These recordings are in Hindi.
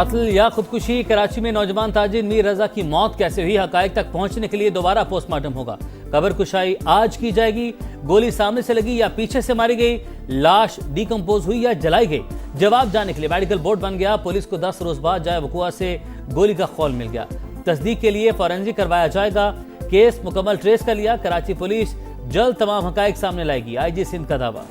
कत्ल या खुदकुशी। कराची में नौजवान ताजिर मीर रजा की मौत कैसे हुई, हकायक तक पहुंचने के लिए दोबारा पोस्टमार्टम होगा। कब्र कुशाई आज की जाएगी। गोली सामने से लगी या पीछे से मारी गई, लाश डिकम्पोज हुई या जलाई गई, जवाब जानने के लिए मेडिकल बोर्ड बन गया। पुलिस को 10 रोज बाद जाए वकुआ से गोली का खौल मिल गया। तस्दीक के लिए फॉरेंसिक करवाया जाएगा। केस मुकम्मल ट्रेस कर लिया। कराची पुलिस जल्द तमाम हकायक सामने लाएगी, IG सिंध का दावा।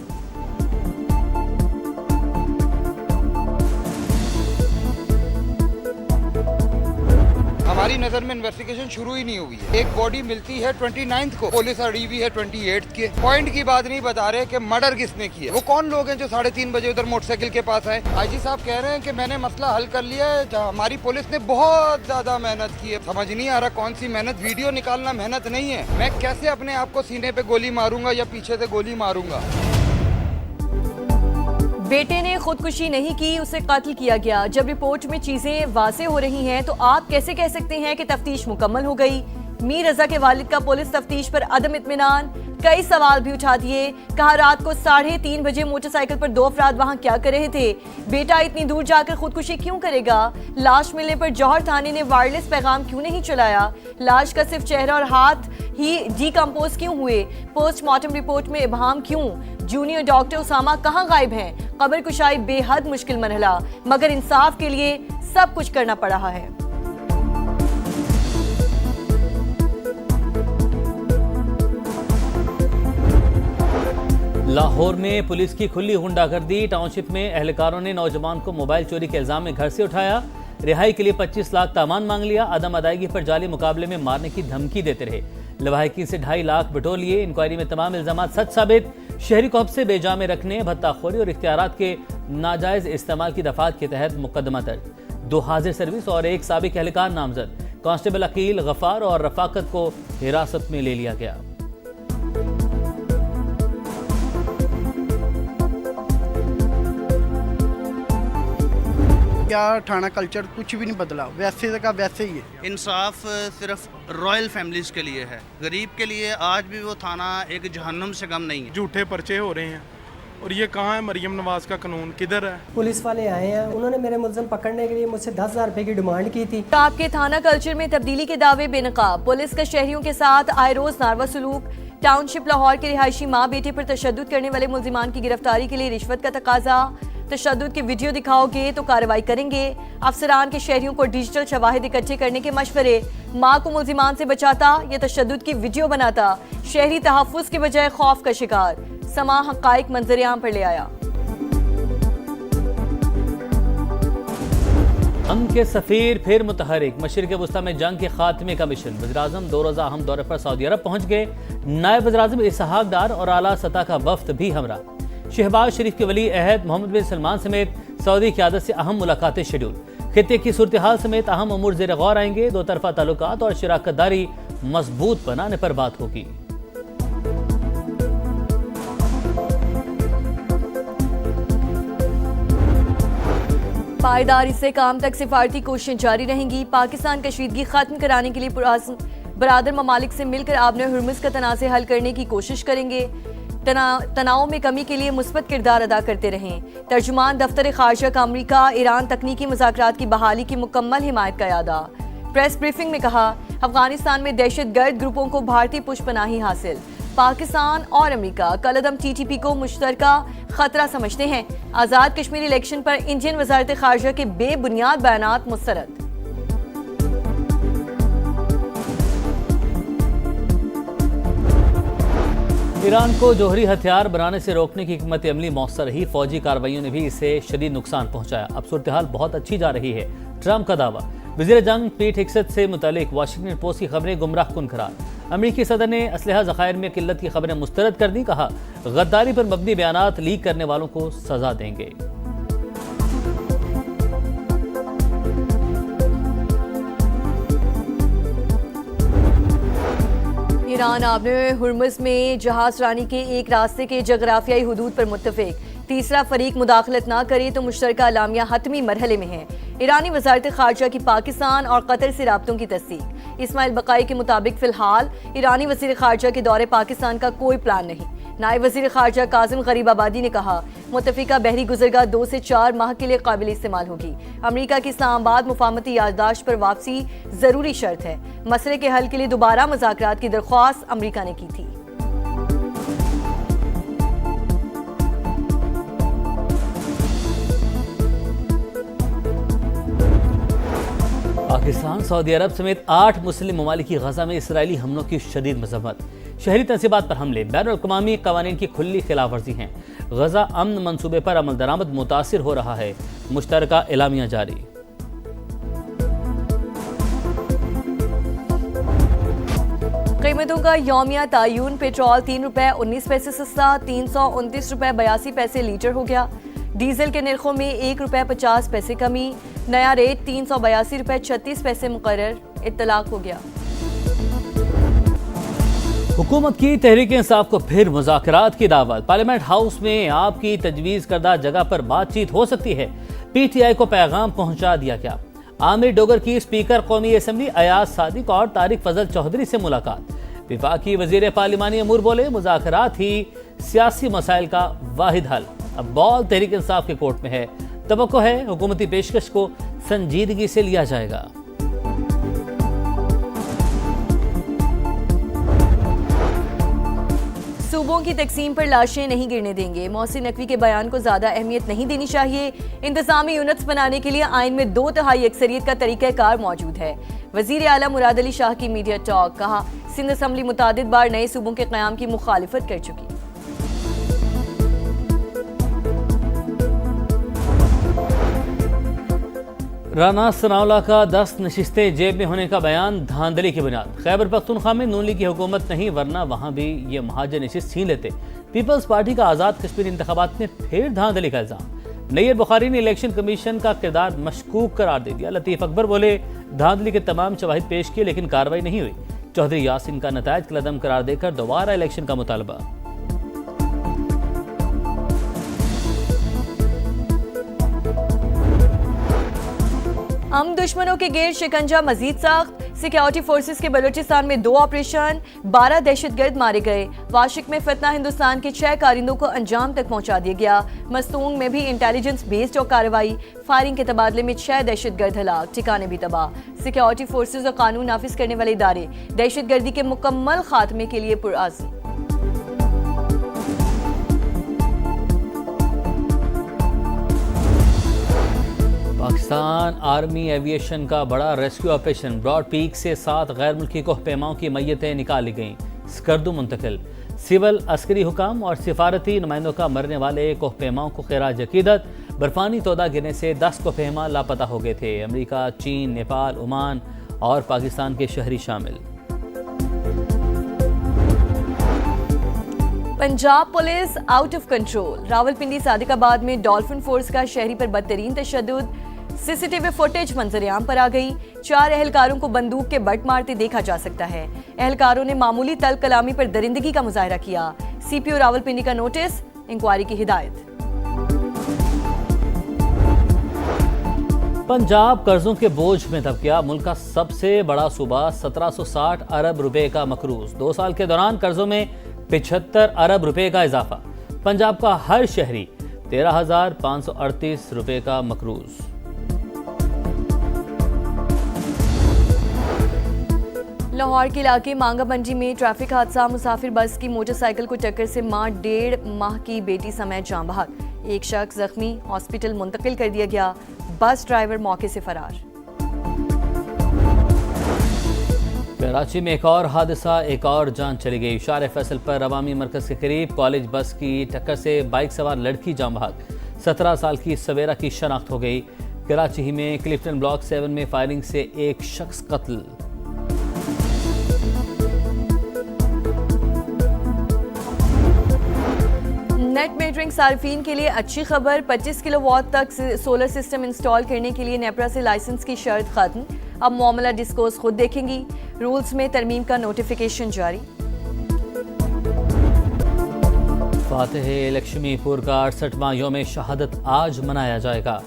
हमारी नजर में इन्वेस्टिगेशन शुरू ही नहीं हुई है। एक बॉडी मिलती है 29 को, पुलिस अड़ी हुई है 28 के। पॉइंट की बात नहीं बता रहे कि मर्डर किसने किया। वो कौन लोग हैं जो 3:30 बजे उधर मोटरसाइकिल के पास आए। IG साहब कह रहे हैं कि मैंने मसला हल कर लिया है। हमारी पुलिस ने बहुत ज्यादा मेहनत की है। समझ नहीं आ रहा कौन सी मेहनत। वीडियो निकालना मेहनत नहीं है। मैं कैसे अपने आप को सीने पे गोली मारूंगा या पीछे से गोली मारूंगा। बेटे ने खुदकुशी नहीं की, उसे कत्ल किया गया। जब रिपोर्ट में चीजें वाज़ेह हो रही हैं तो आप कैसे कह सकते हैं कि तफ्तीश मुकम्मल हो गई। मीर रजा के वालिद का पुलिस तफ्तीश पर अदम इत्मीनान, कई सवाल भी उठा दिए। कहा रात को 3:30 बजे मोटरसाइकिल पर 2 अफराद वहां क्या कर रहे थे। बेटा इतनी दूर जाकर खुदकुशी क्यों करेगा। लाश मिलने पर जौहर थाने ने वायरलेस पैगाम क्यों नहीं चलाया। लाश का सिर्फ चेहरा और हाथ ही डिकम्पोज क्यों हुए। पोस्टमार्टम रिपोर्ट में इबहम क्यों। जूनियर डॉक्टर उसामा कहाँ गायब हैं। कब्र कुशाई बेहद मुश्किल मरहला, मगर इंसाफ के लिए सब कुछ करना पड़ रहा है। लाहौर में पुलिस की खुली गुंडागर्दी। टाउनशिप में एहलकारों ने नौजवान को मोबाइल चोरी के इल्जाम में घर से उठाया। रिहाई के लिए 25 लाख तामान मांग लिया। अदम अदायगी पर जाली मुकाबले में मारने की धमकी देते रहे। लवाहिकी से 2.5 लाख बटोर लिए। इंक्वायरी में तमाम इल्जाम सच साबित। शहरी को हब्से बेजा में रखने, भत्ताखोरी और इख्तियारात के नाजायज इस्तेमाल की दफात के तहत मुकदमा दर्ज। 2 हाजिर सर्विस और 1 साबिक एहलकार नामजद। कांस्टेबल अकील, गफार और रफाकत को हिरासत में ले लिया गया। क्या थाना कल्चर कुछ भी नहीं बदला, वैसे का वैसे ही है। इंसाफ सिर्फ रॉयल फैमिलीज के लिए है, गरीब के लिए आज भी वो थाना एक जहन्नुम से कम नहीं है। झूठे पर्चे हो रहे हैं और ये कहाँ है मरियम नवाज का कानून, किधर है। पुलिस वाले आए हैं, उन्होंने मेरे मुल्ज़िम पकड़ने के लिए मुझसे 10,000 रुपए की डिमांड की थी। आपके थाना कल्चर में तब्दीली के दावे बेनकाब। पुलिस का शहरियों के साथ आए रोज नारवा सलूक। टाउनशिप लाहौर के रिहायशी माँ बेटे पर तशद्दुद करने वाले मुल्जिमान की गिरफ्तारी के लिए रिश्वत का तकाजा। तशद्दुद की वीडियो दिखाओगे तो कार्रवाई करेंगे। अफसरान के शहरियों को डिजिटल शवाहिद इकट्ठे करने के मशवरे। माँ को मुल्जिमान से बचाता या तशद्दुद की वीडियो बनाता। शहरी तहफ़्फ़ुज़ के बजाय खौफ का शिकार। समा हक़ाइक़ मंज़र-ए-आम पर ले आया। अमन के सफ़ीर फिर मुतहरिक। मशरिक़ वस्ता में जंग के खात्मे का मिशन। वज़ीर-ए-आज़म 2 रोज़ा अहम दौरे पर सऊदी अरब पहुँच गए। नायब वज़ीर-ए-आज़म इसहाक़ डार और आला सतह का वफ़द भी हमरा। शहबाज शरीफ के वली अहद मोहम्मद बिन सलमान समेत सऊदी क़यादत से अहम मुलाकातें शेड्यूल। खित्ते की सूरत हाल समेत अहम अमूर ज़ेर गौर आएंगे। 2 तरफ़ा ताल्लुकात और शराकतदारी मजबूत बनाने पर बात होगी। पायदारी से काम तक सिफारती कोशिशें जारी रहेंगी। पाकिस्तान कशीदगी खत्म कराने के लिए बरादर ममालिक से मिलकर आबने हुर्मुज़ का तनाज़े हल करने की कोशिश करेंगे। तनाव में कमी के लिए मुस्बत किरदार अदा करते रहें। तर्जुमान दफ्तर खारजा का अमरीका ईरान तकनीकी मुज़ाकरात की बहाली की मुकम्मल हिमायत का यादा। प्रेस ब्रीफिंग में कहा अफगानिस्तान में दहशतगर्द ग्रुपों को भारतीय पुष्पनाही हासिल। पाकिस्तान और अमरीका कलअदम TTP को मुश्तरका खतरा समझते हैं। आज़ाद कश्मीर इलेक्शन पर इंडियन वज़ारत खारजा के बेबुनियाद बयानात मुस्तरद। ईरान को जोहरी हथियार बनाने से रोकने की हिकमत अमली मौसर रही। फौजी कार्रवाइयों ने भी इसे शदीद नुकसान पहुंचाया। अब सूरत हाल बहुत अच्छी जा रही है, ट्रंप का दावा। वज़ीर जंग पीट हेगसेथ से मुतालिक वाशिंगटन पोस्ट की खबरें गुमराह कुन करार। अमरीकी सदर ने असलहा ज़खायर में किल्लत की खबरें मुस्तरद कर दी। कहा गद्दारी पर मबनी बयानात लीक करने वालों को सजा देंगे। ईरान आबने हुर्मुज़ में जहाज रानी के एक रास्ते के जगराफियाई हुदूद पर मुत्तफिक। तीसरा फरीक मुदाखलत ना करे तो मुश्तरका अलामिया हतमी मरहले में है। ईरानी वज़ारत खारजा की पाकिस्तान और कतर से राब्तों की तस्दीक। इस्माइल बकाई के मुताबिक फ़िलहाल ईरानी वज़ीर खारजा के दौरे पाकिस्तान का कोई प्लान नहीं। नायब वज़ीर ख़ारजा कासिम गरीबाबादी ने कहा, मुत्तफ़िका बहरी गुज़रगाह 2 से 4 माह के लिए काबिल इस्तेमाल होगी। अमरीका की इस्लामाबाद मुफाहमती याददाश्त पर वापसी ज़रूरी शर्त है। मसले के हल के लिए दोबारा मुज़ाकरात की दरख्वास्त अमरीका ने की थी। पाकिस्तान, सऊदी अरब समेत 8 मुस्लिम ममालिक की गजा में इसराइली हमलों की शदीद मज़म्मत। शहरी तंसीबात पर हमले बैनुल-अक़वामी क़वानीन की खुली खिलाफवर्जी हैं। गजा अमन मंसूबे पर अमल दरामद मुतासिर हो रहा है। मुश्तरका एलामिया जारी। कीमतों का यौमिया तायुन। पेट्रोल 3 रुपये 19 पैसे सस्ता 329 रुपये 82 पैसे लीटर हो गया। डीजल के निर्खों में 1 रुपये 50 पैसे कमी। नया रेट 382 रुपये 36 पैसे मुकर्रर इत्तलाक हो गया। हुकूमत की तहरीक इंसाफ को फिर मुज़ाकरात की दावत। पार्लियामेंट हाउस में आपकी तजवीज़ करदा जगह पर बातचीत हो सकती है। PTI को पैगाम पहुंचा दिया गया। आमिर डोगर की स्पीकर कौमी असम्बली अयाज सादिक और तारिक फजल चौधरी से मुलाकात। विफाकी वजीर पार्लिमानी अमूर बोले, मुज़ाकरात ही सियासी मसाइल का वाहिद हल। अब बॉल तहरीक इंसाफ के कोर्ट में है। तवक्को है हुकूमती पेशकश को संजीदगी से लिया जाएगा। सूबों की तकसीम पर लाशें नहीं गिरने देंगे। मोहसिन नकवी के बयान को ज्यादा अहमियत नहीं देनी चाहिए। इंतजामी यूनिट्स बनाने के लिए आइन में 2/3 अक्सरियत का तरीक़ाकार मौजूद है। वजीर आला मुराद अली शाह की मीडिया टॉक। कहा, सिंध असम्बली मुतादिद बार नए सूबों के क़याम की मुखालिफत कर चुकी। राना सनाउल्लाह का 10 नशिस्तें जेब में होने का बयान धांधली की बुनियाद। खैबर पख्तूनख्वा में नून लीग की हुकूमत नहीं, वरना वहाँ भी ये महाजर नशिस्त छीन लेते। पीपल्स पार्टी का आज़ाद कश्मीर इंतखाबात में फिर धांधली का इल्ज़ाम। नैयर बुखारी ने इलेक्शन कमीशन का किरदार मशकूक करार दे दिया। लतीफ़ अकबर बोले, धांधली के तमाम शवाहिद पेश किए लेकिन कार्रवाई नहीं हुई। चौधरी यासिन का नतायज कलदम करार देकर दोबारा इलेक्शन का मुतालबा। हम दुश्मनों के गिर शिकंजा मजीद सख्त। सिक्योरिटी फोर्सेस के बलूचिस्तान में 2 ऑपरेशन, 12 दहशतगर्द मारे गए। वाशिक में फितना हिंदुस्तान के 6 कारिंदों को अंजाम तक पहुंचा दिया गया। मस्तूंग में भी इंटेलिजेंस बेस्ड और कार्रवाई। फायरिंग के तबादले में 6 दहशतगर्द हलाक, ठिकाने भी तबाह। सिक्योरिटी फोर्सेस और कानून नाफिज करने वाले इदारे दहशतगर्दी के मुकम्मल खात्मे के लिए पुरअज़्म। पाकिस्तान आर्मी एविएशन का बड़ा रेस्क्यू ऑपरेशन। ब्रॉड पीक से 7 गैर मुल्की कोहपेमाओं की मैयतें निकाली गईं। स्कर्दू मुंतकिल। सिविल अस्करी हुकाम और सिफारती नुमाइंदों का मरने वाले कोहपेमाओं को खिराज अकीदत। बर्फानी तोदा गिरने से 10 कोहपेमा लापता हो गए थे। अमेरिका, चीन, नेपाल, ओमान और पाकिस्तान के शहरी शामिल। Punjab police out of control. Rawalpindi Sadiqabad में डॉल्फिन फोर्स का शहरी पर बदतरीन तशद्दुद। सीसीटीवी फुटेज मंजरेआम पर आ गई। 4 एहलकारों को बंदूक के बट मारते देखा जा सकता है। एहलकारों ने मामूली तल कलामी पर दरिंदगी का मुजाहरा किया। सीपीओ रावलपिंडी का नोटिस, इंक्वायरी की हिदायत। पंजाब कर्जों के बोझ में दब गया। मुल्क का सबसे बड़ा सूबा 1760 अरब रुपए का मकरूज। 2 साल के दौरान कर्जों में 75 अरब रुपए का इजाफा। पंजाब का हर शहरी 13,538 रुपए का मकरूज। लाहौर के इलाके मांगा मंडी में ट्रैफिक हादसा। मुसाफिर बस की मोटरसाइकिल को टक्कर से मां 1.5 माह की बेटी समेत जान बहक। एक शख्स जख्मी, हॉस्पिटल मुंतकिल कर दिया गया। बस ड्राइवर मौके से फरार। कराची में एक और हादसा, एक और जान चली गई। शार फैसल पर अवामी मरकज के करीब कॉलेज बस की टक्कर से बाइक सवार लड़की जान बहक। 17 साल की सवेरा की शनाख्त हो गई। कराची ही में क्लिफ्टन ब्लॉक 7 में फायरिंग से एक शख्स कत्ल। नेट मीटरिंग सार्फिन के लिए अच्छी खबर। 25 किलोवाट तक सोलर सिस्टम इंस्टॉल करने के लिए नेपरा से लाइसेंस की शर्त खत्म। अब मामला डिस्कोस खुद देखेंगी। रूल्स में तरमीम का नोटिफिकेशन जारी। फातेह लक्ष्मीपुर का 68वां यौम शहादत आज मनाया जाएगा।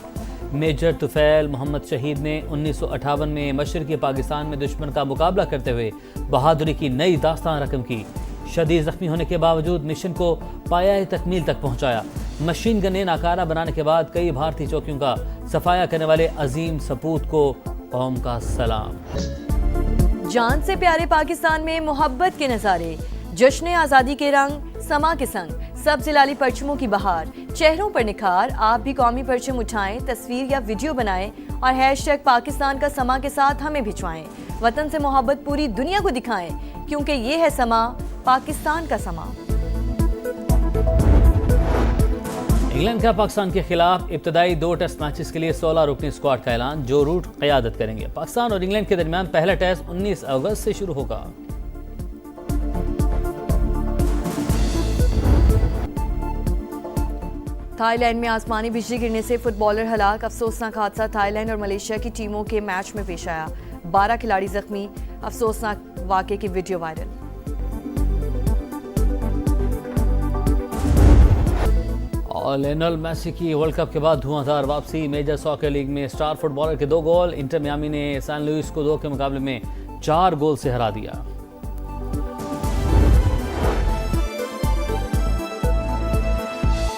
मेजर तुफैल मोहम्मद शहीद ने 1958 में मशरक़ी पाकिस्तान में दुश्मन का मुकाबला करते हुए बहादुरी की नई दास्तान रकम की। शदीद जख्मी होने के बावजूद मिशन को पाया तकमील तक पहुंचाया। मशीन गन ने नाकारा बनाने के बाद कई भारतीय चौकियों का सफाया करने वाले अजीम सपूत को कौम का सलाम। जान से प्यारे पाकिस्तान में मोहब्बत के नज़ारे, जश्न आज़ादी के रंग, समा के संग, सब जिलाली परचमों की बहार, चेहरों पर निखार। आप भी कौमी परचम उठाएं, तस्वीर या वीडियो बनाएं और हैशटैग पाकिस्तान का समा के साथ हमें भिजवाएं। वतन से मोहब्बत पूरी दुनिया को दिखाएं, क्योंकि ये है समा, पाकिस्तान का समा। इंग्लैंड का पाकिस्तान के खिलाफ इब्तदाई 2 टेस्ट मैचेस के लिए 16 रुकनी स्क्वाड का ऐलान। जो रूट क़यादत करेंगे। पाकिस्तान और इंग्लैंड के दरमियान पहला टेस्ट 19 अगस्त से शुरू होगा। थाईलैंड में आसमानी बिजली गिरने से फुटबॉलर हलाक। अफसोसनाक हादसा थाईलैंड और मलेशिया की टीमों के मैच में पेश आया। 12 खिलाड़ी जख्मी। अफसोसनाक वाक़े की वीडियो वायरल। और लियोनेल मेसी की वर्ल्ड कप के बाद धुआंधार वापसी। मेजर सॉकर लीग में स्टार फुटबॉलर के 2 गोल। इंटर मियामी ने सैन लुइस को 2 के मुकाबले में 4 गोल से हरा दिया।